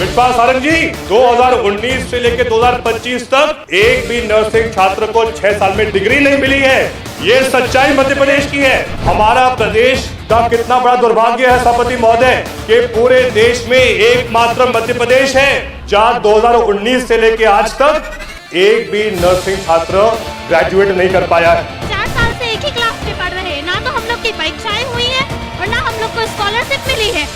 विश्वास सारंग जी, 2019 से लेकर 2025 तक एक भी नर्सिंग छात्र को 6 साल में डिग्री नहीं मिली है। ये सच्चाई मध्य प्रदेश की है। हमारा प्रदेश का कितना बड़ा दुर्भाग्य है सभापति महोदय कि पूरे देश में एकमात्र मध्य प्रदेश है जहां 2019 से लेकर आज तक एक भी नर्सिंग छात्र ग्रेजुएट नहीं कर पाया है। 4 साल से एक ही क्लास में पढ़ रहे हैं, ना तो हम लोग की परीक्षाएं हुई है और ना हम लोग को स्कॉलरशिप मिली है।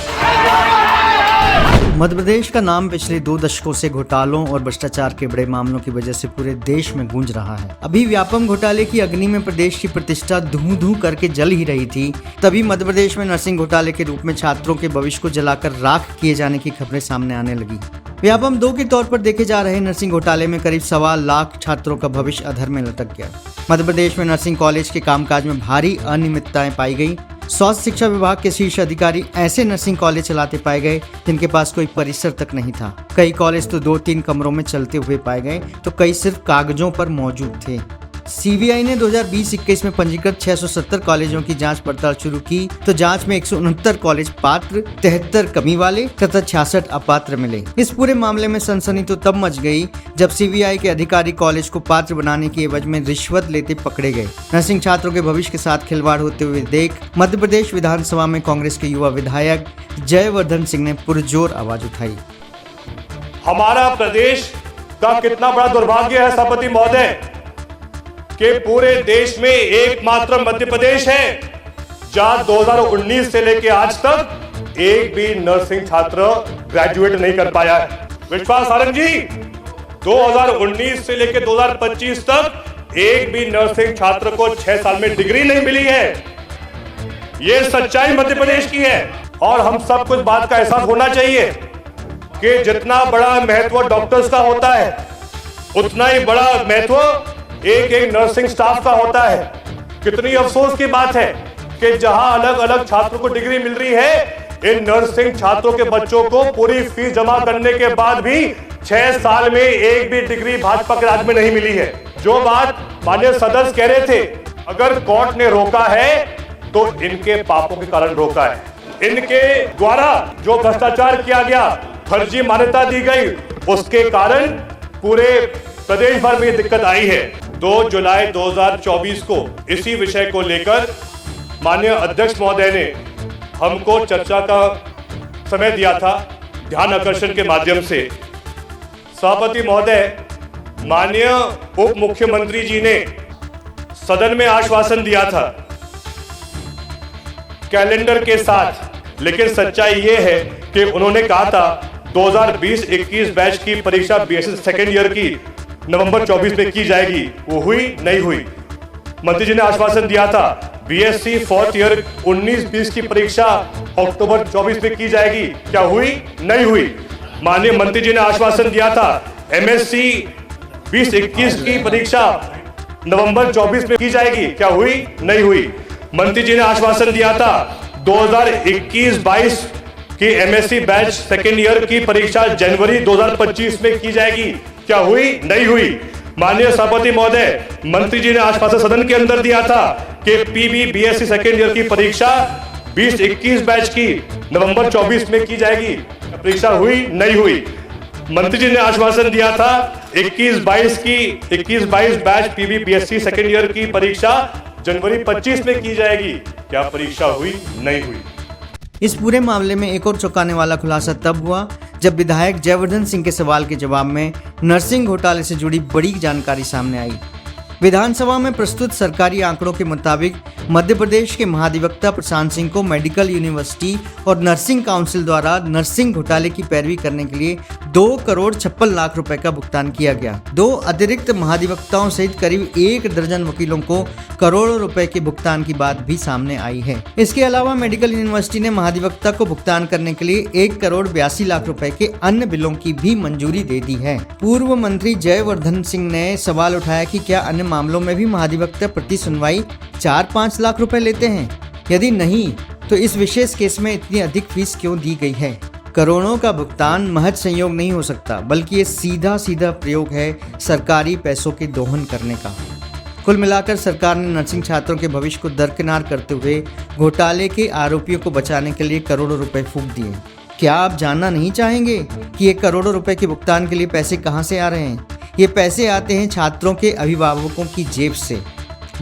मध्य प्रदेश का नाम पिछले 2 दशकों से घोटालों और भ्रष्टाचार के बड़े मामलों की वजह से पूरे देश में गूंज रहा है। अभी व्यापम घोटाले की अग्नि में प्रदेश की प्रतिष्ठा धूं-धूं करके जल ही रही थी, तभी मध्य प्रदेश में नर्सिंग घोटाले के रूप में छात्रों के भविष्य को जलाकर राख किए जाने की खबरें सामने आने लगी। व्यापम 2 के तौर पर देखे जा रहे नर्सिंग घोटाले में करीब 1.25 लाख छात्रों का भविष्य अधर में लटक गया। मध्य प्रदेश में नर्सिंग कॉलेज के कामकाज में भारी अनियमितताएं पाई गई। स्वास्थ्य शिक्षा विभाग के शीर्ष अधिकारी ऐसे नर्सिंग कॉलेज चलाते पाए गए जिनके पास कोई परिसर तक नहीं था। कई कॉलेज तो 2-3 कमरों में चलते हुए पाए गए तो कई सिर्फ कागजों पर मौजूद थे। सीबीआई ने 2020-21 में पंजीकृत 670 कॉलेजों की जांच पड़ताल शुरू की तो जांच में 169 कॉलेज पात्र, 73 कमी वाले तथा 66 अपात्र मिले। इस पूरे मामले में सनसनी तो तब मच गई जब सीबीआई के अधिकारी कॉलेज को पात्र बनाने की एवज में रिश्वत लेते पकड़े गए। नर्सिंग छात्रों के भविष्य के साथ खिलवाड़ होते हुए देख मध्य प्रदेश विधानसभा में कांग्रेस के युवा विधायक जयवर्धन सिंह ने पुरजोर आवाज उठाई। हमारा प्रदेश का कितना बड़ा दुर्भाग्य है सभापति महोदय कि पूरे देश में एकमात्र मध्य प्रदेश है जहां 2019 से लेकर आज तक एक भी नर्सिंग छात्र ग्रेजुएट नहीं कर पाया है। विश्वास सारंग जी, 2019 से लेकर 2025 तक एक भी नर्सिंग छात्र को 6 साल में डिग्री नहीं मिली है। ये सच्चाई मध्य प्रदेश की है और हम सब कुछ बात का एहसास होना चाहिए कि जितना बड़ा महत्व डॉक्टर्स का होता है उतना ही बड़ा महत्व एक नर्सिंग स्टाफ का होता है। कितनी अफसोस की बात है कि जहां अलग अलग छात्रों को डिग्री मिल रही है, इन नर्सिंग छात्रों के बच्चों को पूरी फीस जमा करने के बाद भी 6 साल में एक भी डिग्री भाजपा के राज में नहीं मिली है। जो बात माननीय सदस्य कह रहे थे, अगर कोर्ट ने रोका है तो इनके पापों के कारण रोका है। इनके द्वारा जो भ्रष्टाचार किया गया, फर्जी मान्यता दी गई, उसके कारण पूरे प्रदेश भर में दिक्कत आई है। 2 जुलाई 2024 को इसी विषय को लेकर माननीय अध्यक्ष महोदय ने हमको चर्चा का समय दिया था ध्यान आकर्षण के माध्यम से। सभापति महोदय, माननीय उप मुख्यमंत्री जी ने सदन में आश्वासन दिया था कैलेंडर के साथ, लेकिन सच्चाई ये है कि उन्होंने कहा था 2020-21 बैच की परीक्षा बीएससी सेकेंड ईयर की नवंबर 24 में की जाएगी। वो हुई नहीं हुई। मंत्री जी ने आश्वासन दिया था बीएससी 4th ईयर 19-20 की परीक्षा अक्टूबर 24 में की जाएगी। क्या हुई? नहीं हुई। माननीय मंत्री जी ने आश्वासन दिया था एमएससी 20-21 की परीक्षा नवंबर 24 में की जाएगी। क्या हुई? नहीं हुई। मंत्री जी ने आश्वासन दिया था 2021-22 की एमएससी बैच सेकेंड ईयर की परीक्षा जनवरी 2025 में की जाएगी। क्या हुई? नहीं हुई। माननीय सभापति महोदय, मंत्री जी ने आश्वासन सदन के अंदर दिया था कि पीबी बीएससी सेकेंड ईयर की परीक्षा 20-21 बैच की नवंबर 24 में की जाएगी। परीक्षा हुई? नहीं हुई। मंत्री जी ने आश्वासन दिया था 21-22 batch PB BSc second year की परीक्षा जनवरी 25 में की जाएगी। क्या परीक्षा हुई? नहीं हुई। इस पूरे मामले में एक और चौंकाने वाला खुलासा तब हुआ जब विधायक जयवर्धन सिंह के सवाल के जवाब में नर्सिंग घोटाले से जुड़ी बड़ी जानकारी सामने आई। विधानसभा में प्रस्तुत सरकारी आंकड़ों के मुताबिक मध्य प्रदेश के महाधिवक्ता प्रशांत सिंह को मेडिकल यूनिवर्सिटी और नर्सिंग काउंसिल द्वारा नर्सिंग घोटाले की पैरवी करने के लिए 2 करोड़ 56 लाख रुपए का भुगतान किया गया। 2 अतिरिक्त महाधिवक्ताओं सहित करीब 1 दर्जन वकीलों को करोड़ों रुपए के भुगतान की बात भी सामने आई है। इसके अलावा मेडिकल यूनिवर्सिटी ने महाधिवक्ता को भुगतान करने के लिए 1 करोड़ 82 लाख रुपए के अन्य बिलों की भी मंजूरी दे दी है। पूर्व मंत्री जयवर्धन सिंह ने सवाल उठाया कि क्या अन्य मामलों में भी महाधिवक्ता प्रति सुनवाई 4-5 लाख रुपए लेते हैं? यदि नहीं तो इस विशेष केस में इतनी अधिक फीस क्यों दी गई है? करोड़ों का भुगतान महज संयोग नहीं हो सकता, बल्कि ये सीधा प्रयोग है सरकारी पैसों के दोहन करने का। कुल मिलाकर सरकार ने नर्सिंग छात्रों के भविष्य को दरकिनार करते हुए घोटाले के आरोपियों को बचाने के लिए करोड़ों रुपए फूंक दिए। क्या आप जानना नहीं चाहेंगे कि ये करोड़ों रुपए के भुगतान के लिए पैसे कहां से आ रहे हैं? ये पैसे आते हैं छात्रों के अभिभावकों की जेब से।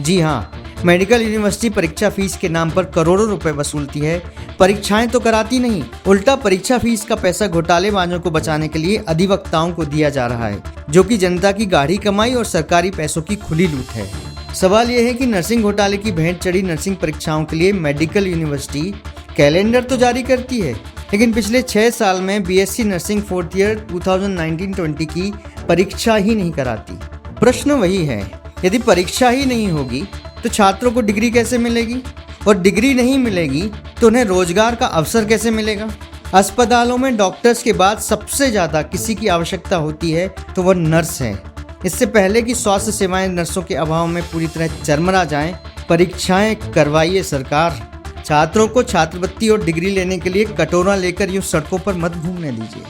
जी हाँ, मेडिकल यूनिवर्सिटी परीक्षा फीस के नाम पर करोड़ों रुपए वसूलती है, परीक्षाएं तो कराती नहीं। उल्टा परीक्षा फीस का पैसा घोटालेबाजों को बचाने के लिए अधिवक्ताओं को दिया जा रहा है, जो कि जनता की गाढ़ी कमाई और सरकारी पैसों की खुली लूट है। सवाल यह है कि नर्सिंग घोटाले की भेंट चढ़ी नर्सिंग परीक्षाओं के लिए मेडिकल यूनिवर्सिटी कैलेंडर तो जारी करती है, लेकिन पिछले 6 साल में बीएससी नर्सिंग 4th ईयर 2019-20 की परीक्षा ही नहीं कराती। प्रश्न वही है, यदि परीक्षा ही नहीं होगी तो छात्रों को डिग्री कैसे मिलेगी, और डिग्री नहीं मिलेगी तो उन्हें रोजगार का अवसर कैसे मिलेगा। अस्पतालों में डॉक्टर्स के बाद सबसे ज़्यादा किसी की आवश्यकता होती है तो वह नर्स है। इससे पहले कि स्वास्थ्य सेवाएं नर्सों के अभाव में पूरी तरह चरमरा जाएं, परीक्षाएं करवाइए सरकार। छात्रों को छात्रवृत्ति और डिग्री लेने के लिए कटोरा लेकर यूं सड़कों पर मत घूमने दीजिए।